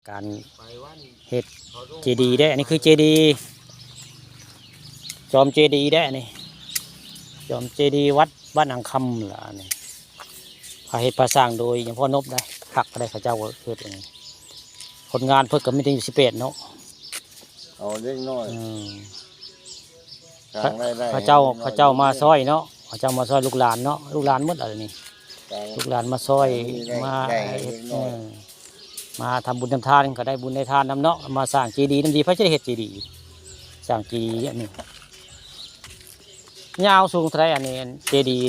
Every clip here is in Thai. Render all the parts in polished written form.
การเฮ็ดเจดีย์ได้อันนี้คือเจดีย์จอมเจดีย์ได้นี่จอมเจดีย์วัดบ้านอ่างคำล่ะนี่พาเฮ็ดพาสร้างโดยหลวงพ่อนบได้คักก็ได้ข้าเจ้าเฮ็ดอย่างนี้คนงานเพิ่นก็มีถึง11เนาะเอาเล็กน้อยข้าเจ้ามาซอยเนาะข้าเจ้ามาซอยลูกหลานเนาะลูกหลานหมดอะไรนี่ลูกหลานมาซอยมาทำบุญทำทานก็ได้บุญได้ทานนำเนาะมาสร้างเจดีย์น้ำดีพระเจ้าเฮ็ดเจดีย์สร้างเจดีย์อันนี้ยาวสูงเท่าไรอันนี้เจดีย์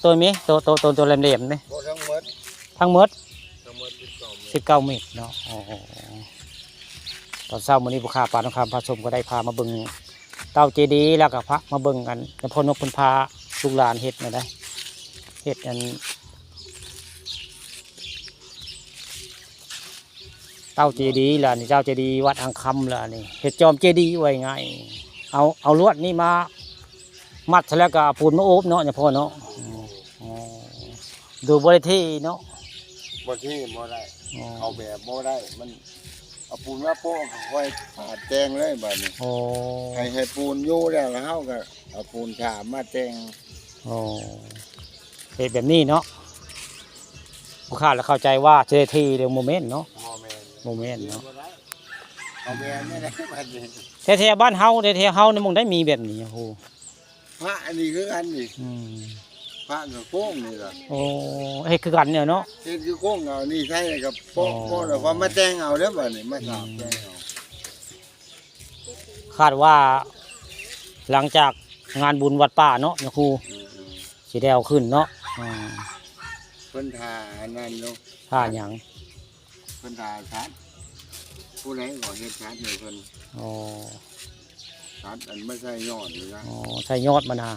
ตัวมีตัวเหลี่ยมๆนี่ทั้งหมด19 เมตรเนาะตอนเช้ามื้อนี้ผู้ค้าปลาทองคำพาชมก็ได้พามาเบิ่งเต้าเจดีย์แล้วก็พระมาเบิ่งกันแล้วพ่อนกเพิ่นพาลูกหลานเฮ็ดได้เฮ็ดอันเต้าเจดีย์ล่ะนี่เจ้าเจดีย์วัดอ่างคำล่ะนี่เฮ็ดจอมเจดีย์ไว้ไงเอาลวดนี่มามัดแล้วก็ปูนมาโอบเนาะเนี่ยพ่อเนาะดูบริที่เนาะบ่ที่บ่ได้เอาแบบบ่ได้มันเอาปูนมาโปะค่อยปาดแจงเลยบัดนี้ให้ปูนอยู่แล้วเฮาก็เอาปูนฉาบมาแจงเฮ็ดแบบนี้เนาะผู้ค้าแล้วเข้าใจว่าเจดีย์เรื่องโมเมนต์เนาะโมเมนต์เนาะเอาแบบนี้ได้บัดนี้แท้ๆบ้านเฮาแท้ๆเฮานี่มึงได้มีแบบนี้โอ้พระอันนี้คืออันนี้พระกับโค้งนี่ล่ะโอ้เฮ็ดคือกันเนี่ยเนาะเฮ็ดคือโค้งเอานี่ใช่กับโป๊ะแล้วก็มาแต่งเอาเด้อบัดนี้มาฉาบแต่งเอาคาดว่าหลังจากงานบุญวัดป่าเนาะครูสิได้เอาขึ้นเนาะเพิ่นท่าอันนั้นเนาะท่าหยังเพิ่นท่าชัดผู้ใดก็เฮ็ดชัดให้เพิ่นชัดอันไม่ใช่ยอดนี่นะใช่ยอดมันนะ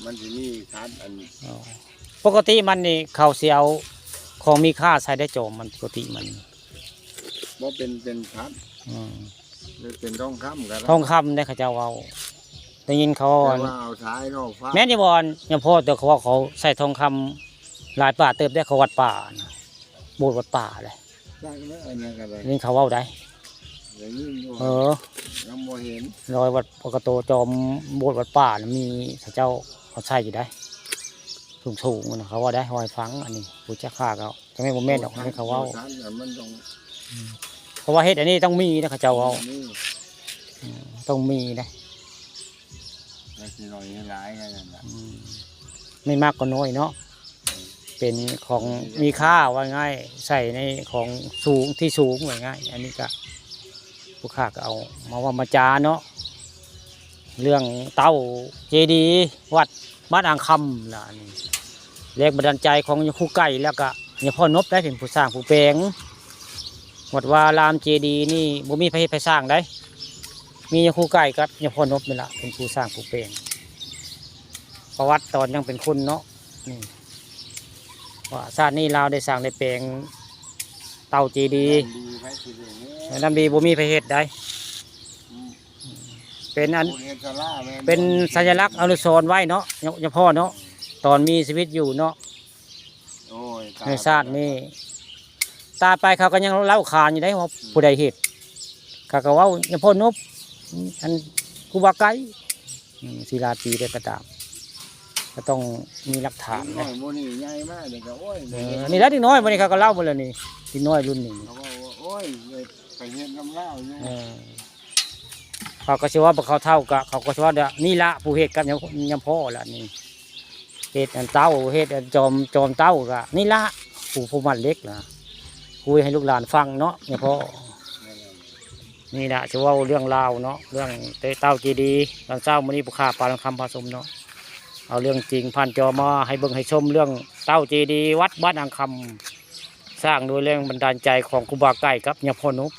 มันสิมีชัดอันปกติมันนี่เขาสิเอาของมีค่าใส่ได้โจมมันปกติมันบ่เป็นชัดเป็นทองคำกันทองคำได้ข้าเจ้าเอาได้ยินเขาเอาท้ายนอกฟ้าแม้ที่บอลยังพ่อแต่เขาว่าเขาใส่ทองคำหลายป่าเติบได้เขาวัดป่าโบสถ์วัดป่าเลยนี่เขาว่าได้ยังบ่เห็นรอยวัดปกโตจอมโบสถ์วัดป่ามีข้าเจ้าเขาใส่อยู่ได้สูงนะเขาว่าได้หอยฟังอันนี้ผู้จ้าข้าเขาจะไม่โมเมนต์หรอกให้เขาว่าเพราะว่าเฮ็ดอันนี้ต้องมีนะข้าเจ้าเอาต้องมีนะไม่มากก็น้อยเนาะเป็นของมีค่าว่าง่ายใส่ในของสูงที่สูงว่าง่ายอันนี้ก็ผู้ข้าก็เอามาจาเนาะเรื่องเต้าเจดีย์วัดบ้านอ่างคำล่ะนี่แรงบันดาลใจของยคู่ไก่แล้วก็ยพ่อนบได้เป็นผู้สร้างผู้แปลงวัดวารามเจดีย์นี่บ่มีไปสร้างได้มียคู่ไก่กับยพ่อนบนี่แหละเป็นผู้สร้างผู้แปลงประวัติตอนยังเป็นคนเนาะนี่ว่าชาตินี้เราได้สร้างได้แปลงเต้าเจดีย์น้ำดีบ่มีไปเฮ็ดได้เป็นสัญลักษณ์อนุสรณ์ไว้เนาะยพ่อเนาะตอนมีชีวิตอยู่เนาะในชาตินี้ตายไปเขาก็ยังเล่าขานอยู่ได้ว่าผู้ใดเหตุเขาก็ว่ายพ่อนบอันกูบาไก่ศิลาตีได้กระตามก็ต้องมีหลักฐานนะนี่แล้วที่น้อยวันนี้เขาก็เล่าหมดเลยนี่ที่น้อยรุ่นหนึ่งเขาก็เชื่อว่าเขาเท่ากับเขาก็เชื่อว่านี่ละผู้เหตุกับยังพ่อละนี่เหตุอันเต้าเหตุอันจอมเต้ากะนี่ละผู้มันเล็กนะคุยให้ลูกหลานฟังเนาะเนี่ยพ่อนี่แหละจะว่าเรื่องราวเนาะเรื่องเต้าเจดีย์หลังเจ้ามื้อนี้ผู้ค้าปลาทองคำผสมเนาะเอาเรื่องจริงผ่านจอมาให้เบิ่งให้ชมเรื่องเต้าเจดีย์วัดบ้านอ่างคำสร้างโดยแรงบันดาลใจของครูบาไก่ครับยพ่อนบ